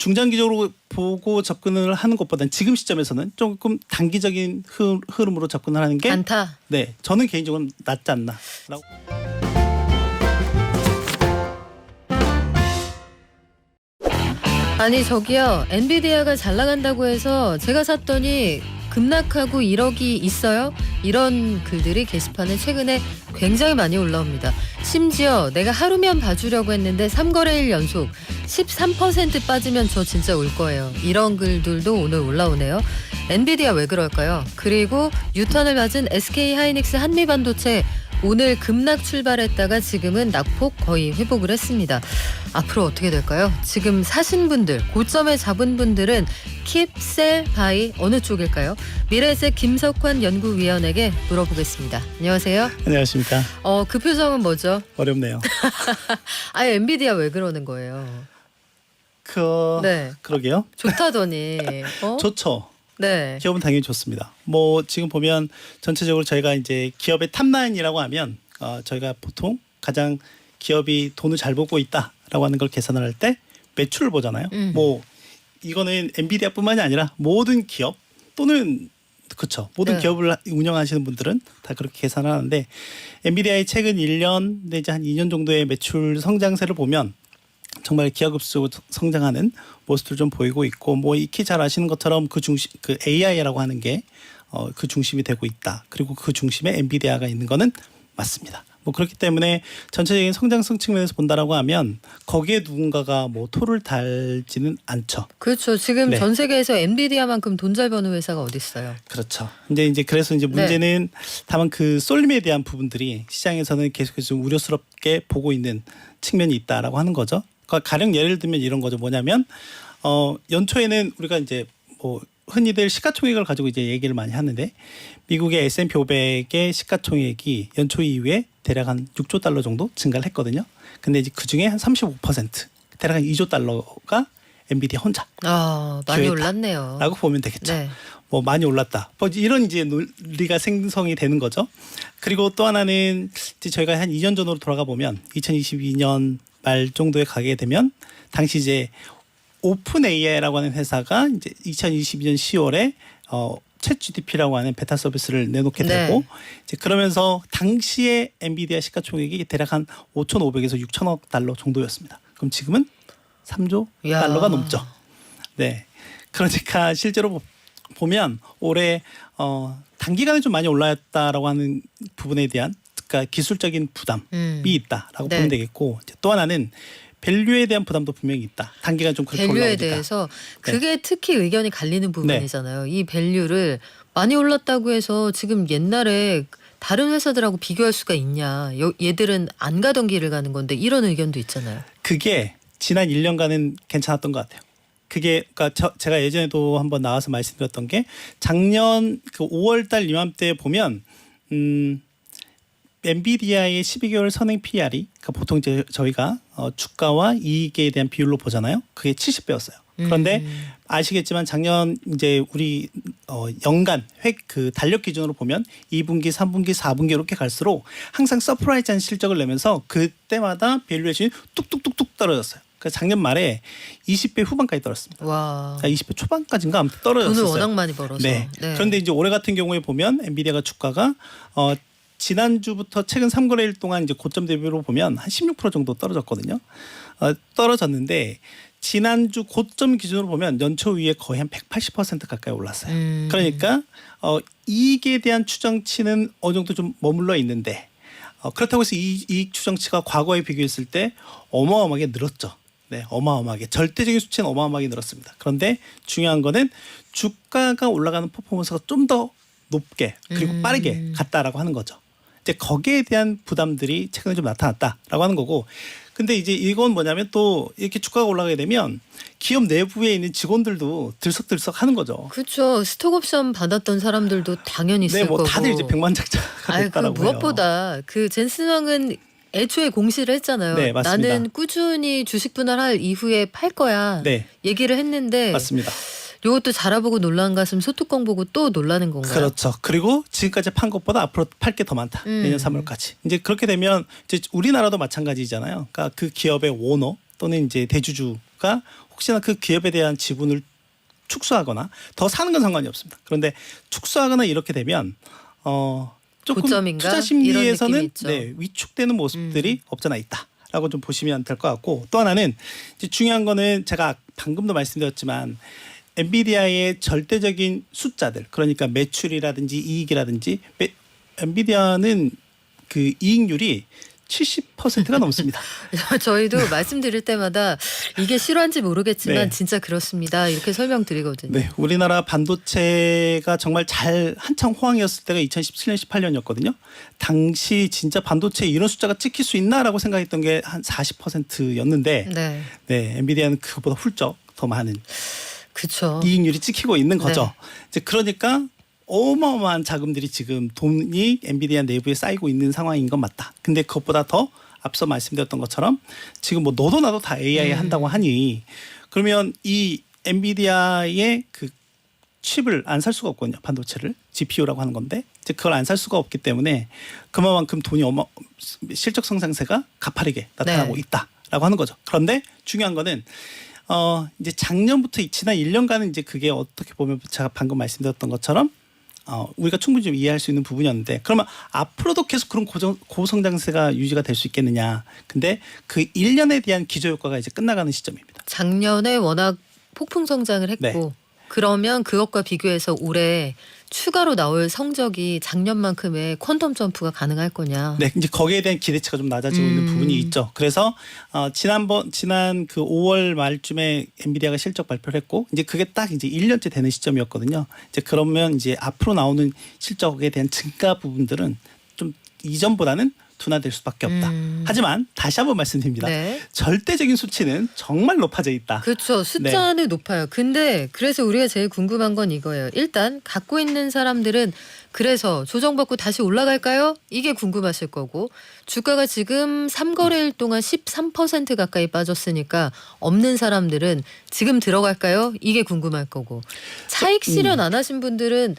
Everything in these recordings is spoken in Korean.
중장기적으로 보고 접근을 하는 것보다는 지금 시점에서는 조금 단기적인 흐름으로 접근을 하는 게 안타. 네, 저는 개인적으로 낫지 않나라고. 아니 저기요, 엔비디아가 잘 나간다고 해서 제가 샀더니 급락하고 1억이 있어요? 이런 글들이 게시판에 최근에 굉장히 많이 올라옵니다. 심지어 내가 하루면 봐주려고 했는데 3거래일 연속 13% 빠지면 저 진짜 울 거예요. 이런 글들도 오늘 올라오네요. 엔비디아 왜 그럴까요? 그리고 유턴을 맞은 SK 하이닉스 한미반도체 오늘 급락 출발했다가 지금은 낙폭 거의 회복을 했습니다. 앞으로 어떻게 될까요? 지금 사신 분들, 고점에 잡은 분들은 킵, 셀, 바이 어느 쪽일까요? 미래에셋 김석환 연구위원에게 물어보겠습니다. 안녕하세요. 안녕하십니까. 그 표정은 뭐죠? 어렵네요. 아예 엔비디아 왜 그러는 거예요? 네. 그러게요. 좋다더니. 좋죠. 네. 기업은 당연히 좋습니다. 뭐 지금 보면 전체적으로 저희가 이제 기업의 탑라인이라고 하면 저희가 보통 가장 기업이 돈을 잘 벌고 있다라고 하는 걸 계산을 할 때 매출을 보잖아요. 뭐 이거는 엔비디아뿐만이 아니라 모든 기업 또는 그렇죠. 모든 네. 기업을 운영하시는 분들은 다 그렇게 계산을 하는데 엔비디아의 최근 1년 내지 한 2년 정도의 매출 성장세를 보면 정말 기하급수적으로 성장하는 모습들 좀 보이고 있고 뭐 익히 잘 아시는 것처럼 그 중심 그 AI라고 하는 게 그 중심이 되고 있다. 그리고 그 중심에 엔비디아가 있는 거는 맞습니다. 뭐 그렇기 때문에 전체적인 성장성 측면에서 본다라고 하면 거기에 누군가가 뭐 토를 달지는 않죠. 그렇죠. 지금 네. 전 세계에서 엔비디아만큼 돈 잘 버는 회사가 어디 있어요? 그렇죠. 이제 그래서 이제 문제는 다만 그 쏠림에 대한 부분들이 시장에서는 계속해서 좀 우려스럽게 보고 있는 측면이 있다라고 하는 거죠. 그러니까 가령 예를 들면 이런 거죠. 뭐냐면 연초에는 우리가 이제 뭐 흔히들 시가총액을 가지고 이제 얘기를 많이 하는데 미국의 S&P 500의 시가총액이 연초 이후에 대략 한 6조 달러 정도 증가를 했거든요. 근데 이제 그 중에 한 35% 대략 한 2조 달러가 엔비디아 혼자. 많이 올랐네요. 라고 보면 되겠죠. 네. 뭐 많이 올랐다. 뭐 이런 이제 논리가 생성이 되는 거죠. 그리고 또 하나는 이제 저희가 한 2년 전으로 돌아가 보면 2022년 말 정도에 가게 되면 당시 이제 오픈 AI라고 하는 회사가 이제 2022년 10월에 챗 GPT라고 하는 베타 서비스를 내놓게 되고 이제 그러면서 당시에 엔비디아 시가총액이 대략 한 5,500에서 6천억 달러 정도였습니다. 그럼 지금은 3조 달러가 넘죠. 네. 그러니까 실제로 보면 올해 단기간에 좀 많이 올랐다라고 하는 부분에 대한 그러니까 기술적인 부담이 있다라고 보면 되겠고 이제 또 하나는 밸류에 대한 부담도 분명히 있다. 단기간 좀 그렇게 밸류에 올라오니까. 대해서 그게 특히 의견이 갈리는 부분이잖아요. 이 밸류를 많이 올랐다고 해서 지금 옛날에 다른 회사들하고 비교할 수가 있냐. 얘들은 안 가던 길을 가는 건데 이런 의견도 있잖아요. 그게 지난 1년간은 괜찮았던 것 같아요. 그게 그러니까 제가 예전에도 한번 나와서 말씀드렸던 게 작년 그 5월달 이맘때 보면 엔비디아의 12개월 선행 PR이 그러니까 보통 이제 저희가 주가와 이익에 대한 비율로 보잖아요. 그게 70배였어요. 그런데 아시겠지만 작년 이제 우리 연간 그 달력 기준으로 보면 2분기, 3분기, 4분기 이렇게 갈수록 항상 서프라이즈한 실적을 내면서 그때마다 밸류에이션이 뚝뚝뚝뚝 떨어졌어요. 그러니까 작년 말에 20배 후반까지 떨어졌습니다. 와. 그러니까 20배 초반까지인가 아무튼 떨어졌어요. 돈을 워낙 많이 벌어서. 네. 그런데 이제 올해 같은 경우에 보면 엔비디아가 주가가 지난주부터 최근 3거래일 동안 이제 고점 대비로 보면 한 16% 정도 떨어졌거든요. 떨어졌는데 지난주 고점 기준으로 보면 연초 위에 거의 한 180% 가까이 올랐어요. 그러니까 이익에 대한 추정치는 어느 정도 좀 머물러 있는데 그렇다고 해서 이익 추정치가 과거에 비교했을 때 어마어마하게 늘었죠. 네, 어마어마하게 절대적인 수치는 어마어마하게 늘었습니다. 그런데 중요한 거는 주가가 올라가는 퍼포먼스가 좀 더 높게 그리고 빠르게 갔다라고 하는 거죠. 이제 거기에 대한 부담들이 최근에 좀 나타났다라고 하는 거고. 근데 이제 이건 뭐냐면 또 이렇게 주가가 올라가게 되면 기업 내부에 있는 직원들도 들썩들썩 하는 거죠. 그렇죠. 스톡옵션 받았던 사람들도 당연히 있을 뭐 거고. 다들 이제 백만장자가 됐다라고 해요. 무엇보다 그 젠슨 왕은 애초에 공시를 했잖아요. 네, 맞습니다. 나는 꾸준히 주식 분할할 이후에 팔 거야. 네. 얘기를 했는데 맞습니다. 이것도 자라보고 놀란 가슴 소뚜껑 보고 또 놀라는 건가요? 그렇죠. 그리고 지금까지 판 것보다 앞으로 팔 게 더 많다. 내년 3월까지. 이제 그렇게 되면 이제 우리나라도 마찬가지잖아요. 그러니까 그 기업의 오너 또는 이제 대주주가 혹시나 그 기업에 대한 지분을 축소하거나 더 사는 건 상관이 없습니다. 그런데 축소하거나 이렇게 되면 조금 고점인가? 투자 이런 느낌이 심리에서는 있죠. 네, 위축되는 모습들이 없잖아 있다라고 좀 보시면 될 것 같고 또 하나는 이제 중요한 거는 제가 방금도 말씀드렸지만 엔비디아의 절대적인 숫자들 그러니까 매출이라든지 이익이라든지 엔비디아는 그 이익률이 70%가 넘습니다. 저희도 말씀드릴 때마다 이게 실화인지 모르겠지만 네. 진짜 그렇습니다. 이렇게 설명드리거든요. 네, 우리나라 반도체가 정말 잘 한창 호황이었을 때가 2017년, 18년이었거든요. 당시 진짜 반도체 이런 숫자가 찍힐 수 있나라고 생각했던 게 한 40%였는데, 네. 네, 엔비디아는 그보다 훌쩍 더 많은 그렇죠. 이익률이 찍히고 있는 거죠. 네. 이제 그러니까 어마어마한 자금들이 지금 돈이 엔비디아 내부에 쌓이고 있는 상황인 건 맞다. 근데 그것보다 더 앞서 말씀드렸던 것처럼 지금 뭐 너도 나도 다 AI 한다고 하니 그러면 이 엔비디아의 그 칩을 안 살 수가 없거든요. 반도체를 GPU라고 하는 건데 이제 그걸 안 살 수가 없기 때문에 그만큼 돈이 실적 성장세가 가파르게 나타나고 네. 있다라고 하는 거죠. 그런데 중요한 거는 이제 작년부터 지난 1년간은 이제 그게 어떻게 보면 제가 방금 말씀드렸던 것처럼 우리가 충분히 좀 이해할 수 있는 부분이었는데 그러면 앞으로도 계속 그런 고성장세가 유지가 될 수 있겠느냐. 근데 그 1년에 대한 기저효과가 이제 끝나가는 시점입니다. 작년에 워낙 폭풍 성장을 했고 네. 그러면 그것과 비교해서 올해 추가로 나올 성적이 작년만큼의 퀀텀 점프가 가능할 거냐. 네, 이제 거기에 대한 기대치가 좀 낮아지고 있는 부분이 있죠. 그래서 지난 그 5월 말쯤에 엔비디아가 실적 발표를 했고 이제 그게 딱 이제 1년째 되는 시점이었거든요. 이제 그러면 이제 앞으로 나오는 실적에 대한 증가 부분들은 좀 이전보다는 둔화될 수밖에 없다. 하지만 다시 한번 말씀드립니다. 네. 절대적인 수치는 정말 높아져 있다. 그렇죠. 숫자는 높아요. 근데 그래서 우리가 제일 궁금한 건 이거예요. 일단 갖고 있는 사람들은 그래서 조정받고 다시 올라갈까요? 이게 궁금하실 거고 주가가 지금 3거래일 동안 13% 가까이 빠졌으니까 없는 사람들은 지금 들어갈까요? 이게 궁금할 거고 차익 실현 안 하신 분들은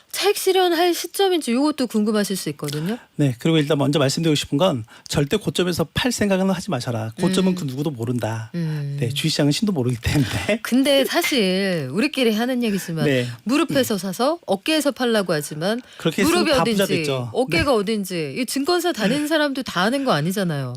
차익 실현할 시점인지 이것도 궁금하실 수 있거든요. 네, 그리고 일단 먼저 말씀드리고 싶은 건 절대 고점에서 팔 생각은 하지 마셔라. 고점은 그 누구도 모른다. 네, 주식시장은 신도 모르기 때문에. 근데 사실 우리끼리 하는 얘기지만 네. 무릎에서 사서 어깨에서 팔라고 하지만 그렇게 무릎이 했으면 다 부자 어딘지 됐죠. 어깨가 어딘지 이 증권사 다니는 사람도 다 아는 거 아니잖아요.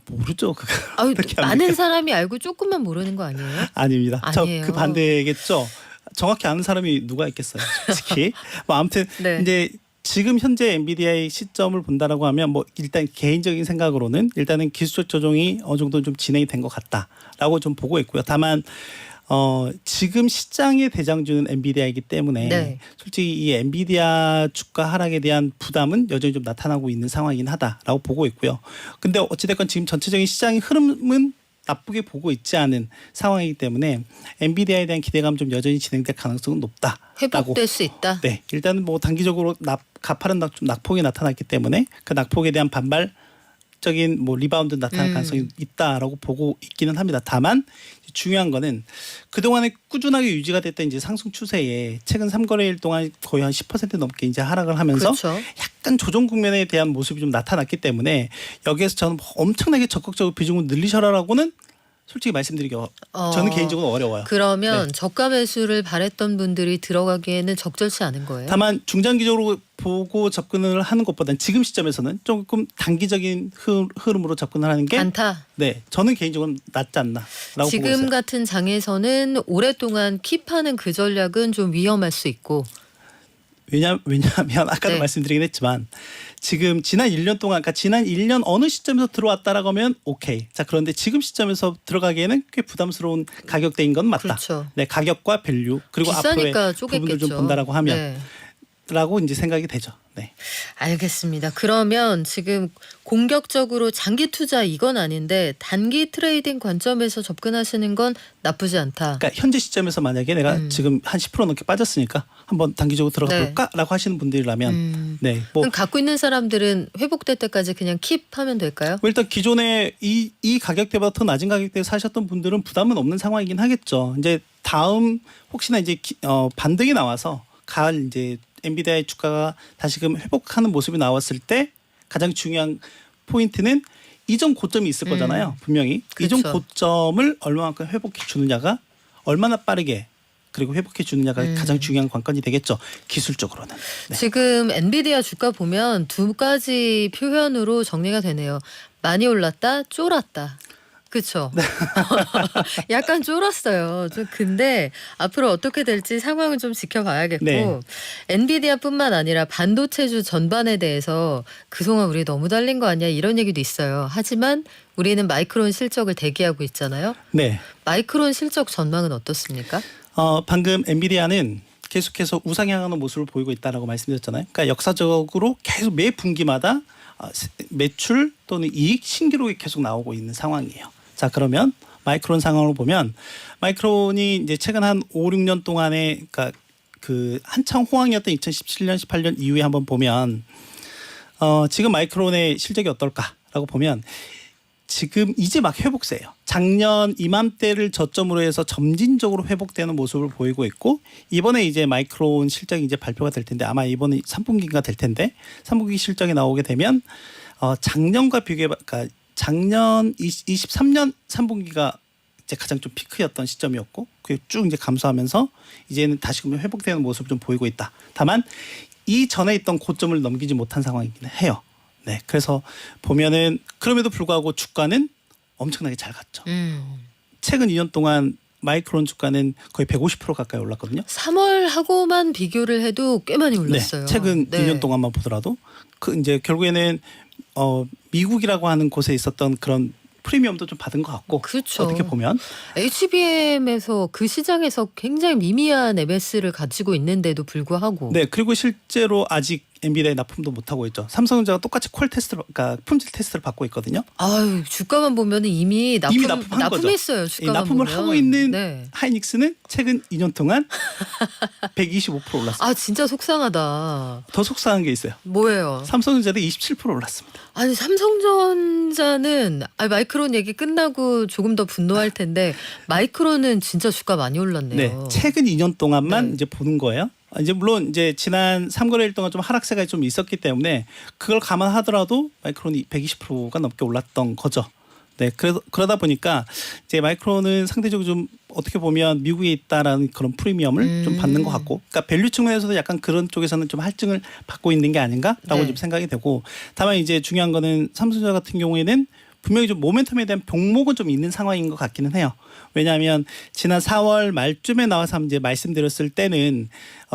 모르죠. 그거 아유, 어떻게 많은 합니까? 사람이 알고 조금만 모르는 거 아니에요? 아닙니다. 아니에요. 저 그 반대겠죠. 정확히 아는 사람이 누가 있겠어요, 솔직히. 뭐 아무튼 네. 이제 지금 현재 엔비디아의 시점을 본다라고 하면 뭐 일단 개인적인 생각으로는 일단은 기술적 조정이 어느 정도 좀 진행이 된 것 같다라고 좀 보고 있고요. 다만 지금 시장의 대장주는 엔비디아이기 때문에 네. 솔직히 이 엔비디아 주가 하락에 대한 부담은 여전히 좀 나타나고 있는 상황이긴 하다라고 보고 있고요. 근데 어찌됐건 지금 전체적인 시장의 흐름은 나쁘게 보고 있지 않은 상황이기 때문에 엔비디아에 대한 기대감 좀 여전히 진행될 가능성은 높다. 회복될 수 있다. 네, 일단은 뭐 단기적으로 가파른 낙폭이 나타났기 때문에 그 낙폭에 대한 반발적인 뭐 리바운드 나타날 가능성이 있다라고 보고 있기는 합니다. 다만 중요한 거는 그동안에 꾸준하게 유지가 됐던 이제 상승 추세에 최근 3거래일 동안 거의 한 10% 넘게 이제 하락을 하면서 그렇죠. 약간 조정 국면에 대한 모습이 좀 나타났기 때문에 여기에서 저는 뭐 엄청나게 적극적으로 비중을 늘리셔라라고는 솔직히 말씀드리기 저는 개인적으로 어려워요. 그러면 네. 저가 매수를 바랬던 분들이 들어가기에는 적절치 않은 거예요. 다만 중장기적으로 보고 접근을 하는 것보다는 지금 시점에서는 조금 단기적인 흐름으로 접근을 하는 게 안타. 네, 저는 개인적으로 낫지 않나라고 보고 지금 있어요. 같은 장에서는 오랫동안 킵하는 그 전략은 좀 위험할 수 있고. 왜냐하면 아까도 네. 말씀드리긴 했지만 지금 지난 1년 동안 그러니까 지난 1년 어느 시점에서 들어왔다라고 하면 오케이. 자, 그런데 지금 시점에서 들어가기에는 꽤 부담스러운 가격대인 건 맞다. 그렇죠. 네, 가격과 밸류 그리고 앞으로의 비싸니까 부분을 쪼갰겠죠. 좀 본다라고 하면 네. 라고 이제 생각이 되죠. 네. 알겠습니다. 그러면 지금 공격적으로 장기 투자 이건 아닌데 단기 트레이딩 관점에서 접근하시는 건 나쁘지 않다. 그러니까 현재 시점에서 만약에 내가 지금 한 10% 넘게 빠졌으니까 한번 단기적으로 들어가 네. 볼까라고 하시는 분들이라면 네. 뭐 그럼 갖고 있는 사람들은 회복될 때까지 그냥 킵하면 될까요? 뭐 일단 기존에 이 가격대보다 더 낮은 가격대에 사셨던 분들은 부담은 없는 상황이긴 하겠죠. 이제 다음 혹시나 이제 반등이 나와서 가을 이제 엔비디아의 주가가 다시금 회복하는 모습이 나왔을 때 가장 중요한 포인트는 이전 고점이 있을 거잖아요. 분명히 이전 그렇죠. 고점을 얼마만큼 회복해 주느냐가 얼마나 빠르게 그리고 회복해 주느냐가 가장 중요한 관건이 되겠죠. 기술적으로는. 네. 지금 엔비디아 주가 보면 두 가지 표현으로 정리가 되네요. 많이 올랐다, 쫄았다. 그렇죠. 약간 쫄았어요. 좀 근데 앞으로 어떻게 될지 상황은 좀 지켜봐야겠고 네. 엔비디아뿐만 아니라 반도체주 전반에 대해서 그동안 우리 너무 달린 거 아니야 이런 얘기도 있어요. 하지만 우리는 마이크론 실적을 대기하고 있잖아요. 네. 마이크론 실적 전망은 어떻습니까? 방금 엔비디아는 계속해서 우상향하는 모습을 보이고 있다라고 말씀드렸잖아요. 그러니까 역사적으로 계속 매 분기마다 매출 또는 이익 신기록이 계속 나오고 있는 상황이에요. 자, 그러면 마이크론 상황으로 보면 마이크론이 이제 최근 한 5, 6년 동안에 그러니까 그 한창 호황이었던 2017년, 18년 이후에 한번 보면 지금 마이크론의 실적이 어떨까라고 보면 지금 이제 막 회복세예요. 작년 이맘때를 저점으로 해서 점진적으로 회복되는 모습을 보이고 있고 이번에 이제 마이크론 실적이 이제 발표가 될 텐데 아마 이번에 3분기가 될 텐데 3분기 실적이 나오게 되면 작년과 비교해 그러니까 작년 23년 3분기가 이제 가장 좀 피크였던 시점이었고 그게 쭉 이제 감소하면서 이제는 다시금 회복되는 모습을 좀 보이고 있다. 다만 이 전에 있던 고점을 넘기지 못한 상황이긴 해요. 네, 그래서 보면은 그럼에도 불구하고 주가는 엄청나게 잘 갔죠. 최근 2년 동안 마이크론 주가는 거의 150% 가까이 올랐거든요. 3월하고만 비교를 해도 꽤 많이 올랐어요. 네, 최근 2년 동안만 보더라도 그 이제 결국에는 미국이라고 하는 곳에 있었던 그런 프리미엄도 좀 받은 것 같고 그렇죠. 어떻게 보면 HBM에서 그 시장에서 굉장히 미미한 MS를 가지고 있는데도 불구하고 네, 그리고 실제로 아직 엔비디아에 납품도 못 하고 있죠. 삼성전자가 똑같이 퀄 테스트를 그러니까 품질 테스트를 받고 있거든요. 아유 주가만 보면은 이미 납품한 거죠. 납품했어요. 이 주가만 납품을 보면. 하고 있는 네. 하이닉스는 최근 2년 동안 125% 올랐습니다. 아 진짜 속상하다. 더 속상한 게 있어요. 뭐예요? 삼성전자도 27% 올랐습니다. 아니 삼성전자는 마이크론 얘기 끝나고 조금 더 분노할 텐데 마이크론은 진짜 주가 많이 올랐네요. 네, 최근 2년 동안만 네. 이제 보는 거예요. 이제 물론 이제 지난 3거래일 동안 좀 하락세가 좀 있었기 때문에 그걸 감안하더라도 마이크론이 120%가 넘게 올랐던 거죠. 네, 그러다 보니까 이제 마이크론은 상대적으로 좀 어떻게 보면 미국에 있다라는 그런 프리미엄을 좀 받는 것 같고, 그러니까 밸류 측면에서도 약간 그런 쪽에서는 좀 할증을 받고 있는 게 아닌가라고 네. 좀 생각이 되고, 다만 이제 중요한 거는 삼성전자 같은 경우에는 분명히 좀 모멘텀에 대한 병목은 좀 있는 상황인 것 같기는 해요. 왜냐하면 지난 4월 말쯤에 나와서 이제 말씀드렸을 때는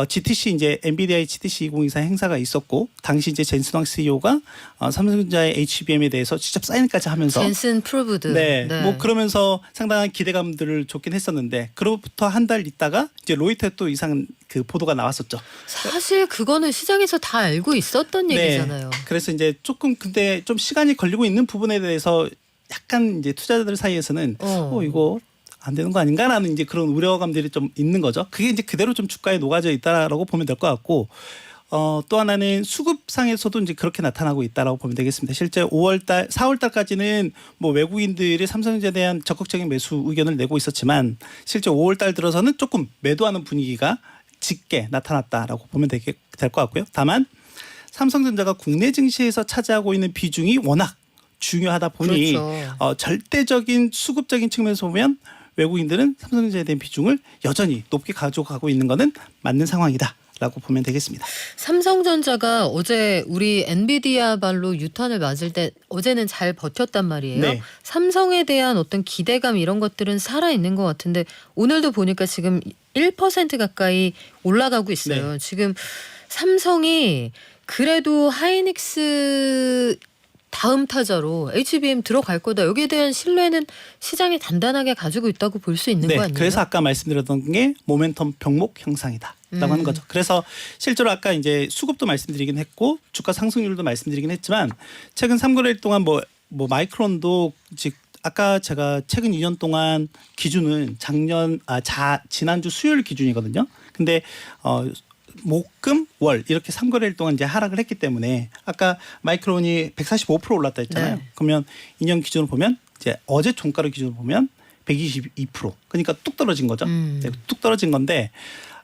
GTC 이제 엔비디아의 GTC 2024 행사가 있었고 당시 이제 젠슨 황 CEO가 삼성전자의 HBM에 대해서 직접 사인까지 하면서 젠슨 프로브드. 네, 뭐 그러면서 상당한 기대감들을 줬긴 했었는데 그로부터 한 달 있다가 이제 로이터에 또 이상 그 보도가 나왔었죠. 사실 그거는 시장에서 다 알고 있었던 얘기잖아요. 그래서 이제 조금 근데 좀 시간이 걸리고 있는 부분에 대해서 약간 이제 투자자들 사이에서는 이거 안 되는 거 아닌가라는 이제 그런 우려감들이 좀 있는 거죠. 그게 이제 그대로 좀 주가에 녹아져 있다라고 보면 될 것 같고, 또 하나는 수급상에서도 이제 그렇게 나타나고 있다라고 보면 되겠습니다. 실제 5월달, 4월달까지는 뭐 외국인들이 삼성전자에 대한 적극적인 매수 의견을 내고 있었지만 실제 5월달 들어서는 조금 매도하는 분위기가 짙게 나타났다라고 보면 될 것 같고요. 다만 삼성전자가 국내 증시에서 차지하고 있는 비중이 워낙 중요하다 보니 그렇죠. 절대적인 수급적인 측면에서 보면 외국인들은 삼성전자에 대한 비중을 여전히 높게 가져가고 있는 것은 맞는 상황이다라고 보면 되겠습니다. 삼성전자가 어제 우리 엔비디아 발로 유턴을 맞을 때 어제는 잘 버텼단 말이에요. 네. 삼성에 대한 어떤 기대감 이런 것들은 살아있는 것 같은데 오늘도 보니까 지금 1% 가까이 올라가고 있어요. 네. 지금 삼성이 그래도 하이닉스 다음 타자로 HBM 들어갈 거다. 여기에 대한 신뢰는 시장이 단단하게 가지고 있다고 볼 수 있는 거 아니에요? 그래서 아까 말씀드렸던 게 모멘텀 병목 형상이다라고 하는 거죠. 그래서 실제로 아까 이제 수급도 말씀드리긴 했고 주가 상승률도 말씀드리긴 했지만 최근 3거래일 동안 뭐 마이크론도 즉 아까 제가 최근 2년 동안 기준은 지난주 수요일 기준이거든요. 근데 목금 월 이렇게 3거래일 동안 이제 하락을 했기 때문에 아까 마이크론이 145% 올랐다 했잖아요. 네. 그러면 2년 기준으로 보면 이제 어제 종가를 기준으로 보면 122%. 그러니까 뚝 떨어진 거죠. 네, 뚝 떨어진 건데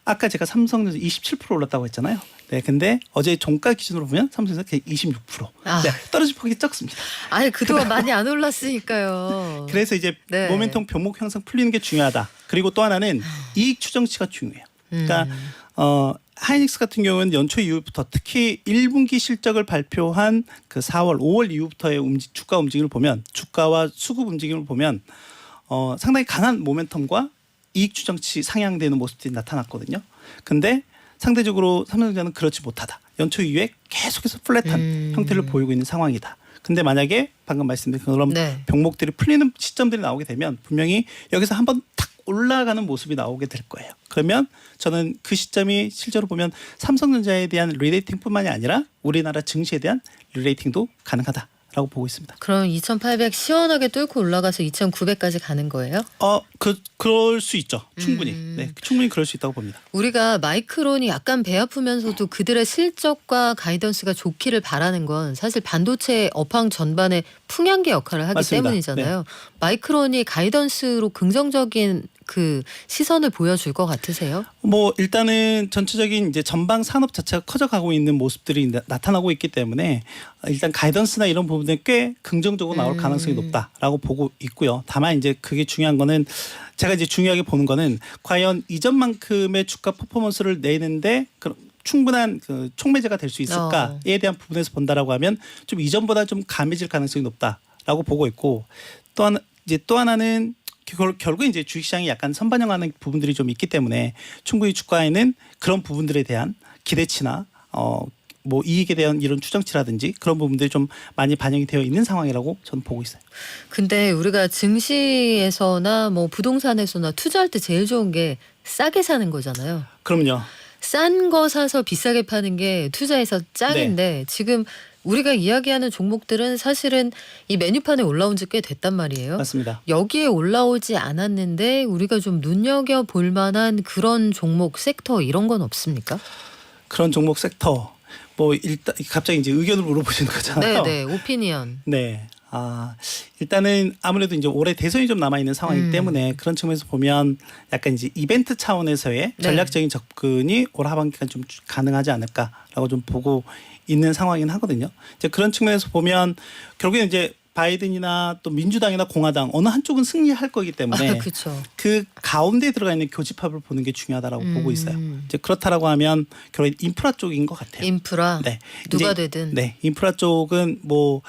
아까 제가 삼성전자 27% 올랐다고 했잖아요. 네, 근데 어제 종가 기준으로 보면 삼성전자 26%. 아. 네, 떨어질 폭이 적습니다. 아니 그동안 많이 안 올랐으니까요. 그래서 이제 네. 모멘텀 병목 형성 풀리는 게 중요하다. 그리고 또 하나는 이익 추정치가 중요해요. 그러니까 하이닉스 같은 경우는 연초 이후부터 특히 1분기 실적을 발표한 그 4월, 5월 이후부터의 주가 움직임을 보면 주가와 수급 움직임을 보면 상당히 강한 모멘텀과 이익 추정치 상향되는 모습들이 나타났거든요. 근데 상대적으로 삼성전자는 그렇지 못하다. 연초 이후에 계속해서 플랫한 형태를 보이고 있는 상황이다. 근데 만약에 방금 말씀드린 그런 네. 병목들이 풀리는 시점들이 나오게 되면 분명히 여기서 한번 탁 올라가는 모습이 나오게 될 거예요. 그러면 저는 그 시점이 실제로 보면 삼성전자에 대한 리레이팅뿐만이 아니라 우리나라 증시에 대한 리레이팅도 가능하다라고 보고 있습니다. 그럼 2,800 시원하게 뚫고 올라가서 2,900까지 가는 거예요? 그럴 수 있죠. 충분히. 네, 충분히 그럴 수 있다고 봅니다. 우리가 마이크론이 약간 배 아프면서도 그들의 실적과 가이던스가 좋기를 바라는 건 사실 반도체 업황 전반에 풍향계 역할을 하기 맞습니다. 때문이잖아요. 마이크론이 가이던스로 긍정적인 그 시선을 보여줄 것 같으세요? 뭐 일단은 전체적인 이제 전방 산업 자체가 커져가고 있는 모습들이 나타나고 있기 때문에 일단 가이던스나 이런 부분들은 꽤 긍정적으로 나올 가능성이 높다라고 보고 있고요. 다만 이제 그게 중요한 거는 제가 이제 중요하게 보는 거는 과연 이전만큼의 주가 퍼포먼스를 내는데 충분한 그 촉매제가 될 수 있을까에 대한 부분에서 본다라고 하면 좀 이전보다 좀 감해질 가능성이 높다라고 보고 있고 또 하나는 결국 이제 주식시장이 약간 선반영하는 부분들이 좀 있기 때문에 충분히 주가에는 그런 부분들에 대한 기대치나 뭐 이익에 대한 이런 추정치라든지 그런 부분들이 좀 많이 반영이 되어 있는 상황이라고 저는 보고 있어요. 근데 우리가 증시에서나 뭐 부동산에서나 투자할 때 제일 좋은 게 싸게 사는 거잖아요. 그럼요. 싼 거 사서 비싸게 파는 게 투자에서 짱인데 지금 우리가 이야기하는 종목들은 사실은 이 메뉴판에 올라온 지 꽤 됐단 말이에요. 맞습니다. 여기에 올라오지 않았는데 우리가 좀 눈여겨볼 만한 그런 종목 섹터 이런 건 없습니까? 그런 종목 섹터 뭐 일단 갑자기 이제 의견을 물어보시는 거잖아요. 네네 오피니언. 네. 일단은 아무래도 이제 올해 대선이 좀 남아 있는 상황이기 때문에 그런 측면에서 보면 약간 이제 이벤트 차원에서의 전략적인 접근이 올 하반기간 좀 가능하지 않을까라고 좀 보고 있는 상황이긴 하거든요. 이제 그런 측면에서 보면 결국에 이제 바이든이나 또 민주당이나 공화당 어느 한쪽은 승리할 거기 때문에 그렇죠. 그 가운데 들어가 있는 교집합을 보는 게 중요하다라고 보고 있어요. 이제 그렇다라고 하면 결국 인프라 쪽인 것 같아요. 인프라. 네. 누가 이제, 되든. 네. 인프라 쪽은 뭐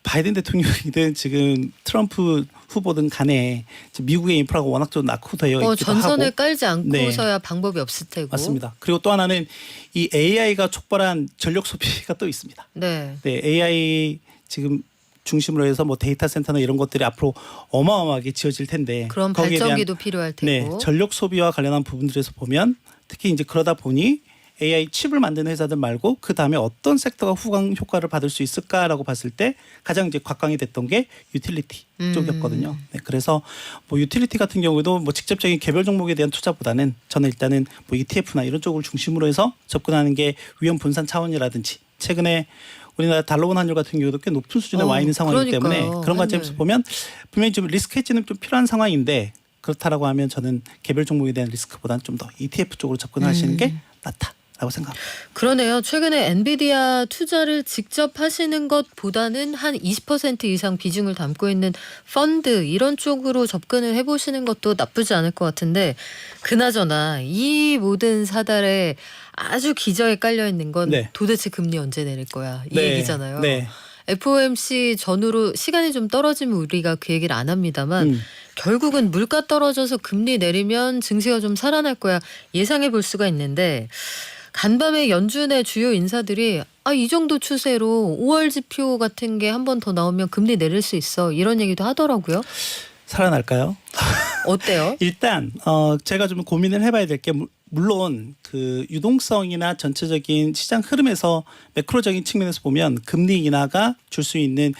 바이든 대통령이든 지금 트럼프 후보든 간에 미국의 인프라가 워낙 좀 낙후되어 있기도 전선을 하고 깔지 않고서야 방법이 없을 테고. 맞습니다. 그리고 또 하나는 이 AI가 촉발한 전력 소비가 또 있습니다. 네. 네, AI 지금 중심으로 해서 뭐 데이터 센터나 이런 것들이 앞으로 어마어마하게 지어질 텐데 그런 거기에 발전기도 대한, 필요할 네, 테고. 전력 소비와 관련한 부분들에서 보면 특히 이제 그러다 보니 AI 칩을 만드는 회사들 말고 그 다음에 어떤 섹터가 후광 효과를 받을 수 있을까라고 봤을 때 가장 이제 곽광이 됐던 게 유틸리티 쪽이었거든요. 네, 그래서 뭐 유틸리티 같은 경우도 뭐 직접적인 개별 종목에 대한 투자보다는 저는 일단은 뭐 ETF나 이런 쪽을 중심으로 해서 접근하는 게 위험 분산 차원이라든지 최근에 우리나라 달러원 환율 같은 경우도 꽤 높은 수준에 와 있는 상황이기 때문에 그런 관점에서 보면 분명히 좀 리스크 헤지는 좀 필요한 상황인데 그렇다라고 하면 저는 개별 종목에 대한 리스크보다는 좀 더 ETF 쪽으로 접근하시는 게 낫다라고 생각합니다. 그러네요. 최근에 엔비디아 투자를 직접 하시는 것보다는 한 20% 이상 비중을 담고 있는 펀드 이런 쪽으로 접근을 해보시는 것도 나쁘지 않을 것 같은데 그나저나 이 모든 사달에 아주 기저에 깔려 있는 건 도대체 금리 언제 내릴 거야 이 얘기잖아요. 네. FOMC 전후로 시간이 좀 떨어지면 우리가 그 얘기를 안 합니다만 결국은 물가 떨어져서 금리 내리면 증시가 좀 살아날 거야 예상해 볼 수가 있는데 간밤에 연준의 주요 인사들이 이 정도 추세로 5월 지표 같은 게 한 번 더 나오면 금리 내릴 수 있어 이런 얘기도 하더라고요. 살아날까요? 어때요? 일단 제가 좀 고민을 해봐야 될 게 물론 그 유동성이나 전체적인 시장 흐름에서 매크로적인 측면에서 보면 금리 인하가 줄 수 있는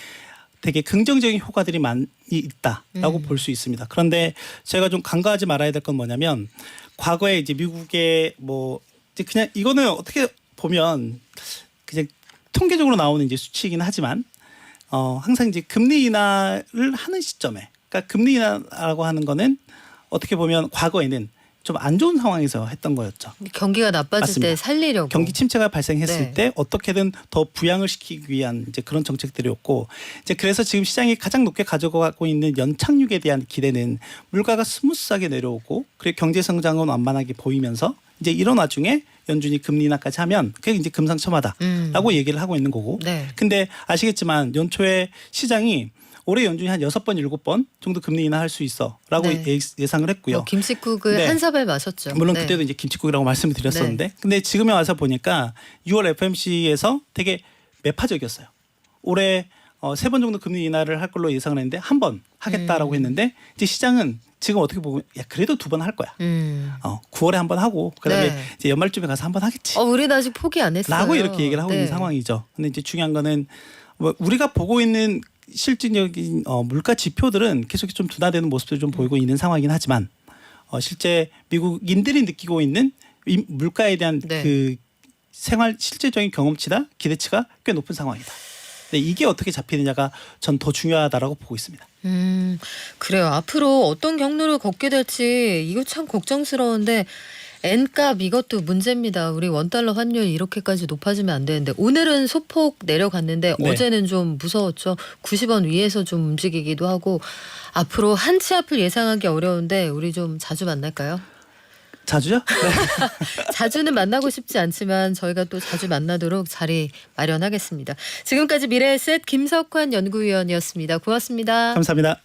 되게 긍정적인 효과들이 많이 있다라고 볼 수 있습니다. 그런데 제가 좀 간과하지 말아야 될 건 뭐냐면 과거에 이제 미국의 뭐 이제 그냥 이거는 어떻게 보면 그냥 통계적으로 나오는 이제 수치이긴 하지만 항상 이제 금리 인하를 하는 시점에 그러니까 금리 인하라고 하는 거는 어떻게 보면 과거에는 좀 안 좋은 상황에서 했던 거였죠. 경기가 나빠질 맞습니다. 때 살리려고. 경기 침체가 발생했을 네. 때 어떻게든 더 부양을 시키기 위한 이제 그런 정책들이었고 이제 그래서 지금 시장이 가장 높게 가져가고 있는 연착륙에 대한 기대는 물가가 스무스하게 내려오고 그리고 경제 성장은 완만하게 보이면서 이제 이런 와중에 연준이 금리 인하까지 하면 그게 이제 금상첨화다라고 얘기를 하고 있는 거고. 네. 근데 아시겠지만 연초에 시장이 올해 연준이 한 6번, 7번 정도 금리 인하할 수 있어라고 네. 예상을 했고요. 뭐 김치국을 네. 한 삽에 마셨죠. 물론 네. 그때도 이제 김치국이라고 말씀을 드렸었는데 근데 지금에 와서 보니까 6월 FOMC에서 되게 매파적이었어요. 올해 3번 정도 금리 인하를 할 걸로 예상을 했는데 한 번 하겠다라고 했는데 이제 시장은 지금 어떻게 보면 야 그래도 2번 할 거야. 9월에 한 번 하고 그다음에 네. 이제 연말쯤에 가서 한 번 하겠지. 우리는 아직 포기 안 했어요. 라고 이렇게 얘기를 하고 네. 있는 상황이죠. 근데 이제 중요한 거는 뭐 우리가 보고 있는 실질적인 물가 지표들은 계속 좀 둔화되는 모습들을 좀 보이고 있는 상황이긴 하지만 실제 미국인들이 느끼고 있는 이 물가에 대한 네. 그 생활 실질적인 경험치나 기대치가 꽤 높은 상황이다. 근데 이게 어떻게 잡히느냐가 전 더 중요하다라고 보고 있습니다. 그래요. 앞으로 어떤 경로를 걷게 될지 이거 참 걱정스러운데 N값 이것도 문제입니다. 우리 원달러 환율 이렇게까지 높아지면 안 되는데 오늘은 소폭 내려갔는데 네. 어제는 좀 무서웠죠. 90원 위에서 좀 움직이기도 하고 앞으로 한 치 앞을 예상하기 어려운데 우리 좀 자주 만날까요? 자주요? 네. 자주는 만나고 싶지 않지만 저희가 또 자주 만나도록 자리 마련하겠습니다. 지금까지 미래에셋 김석환 연구위원이었습니다. 고맙습니다. 감사합니다.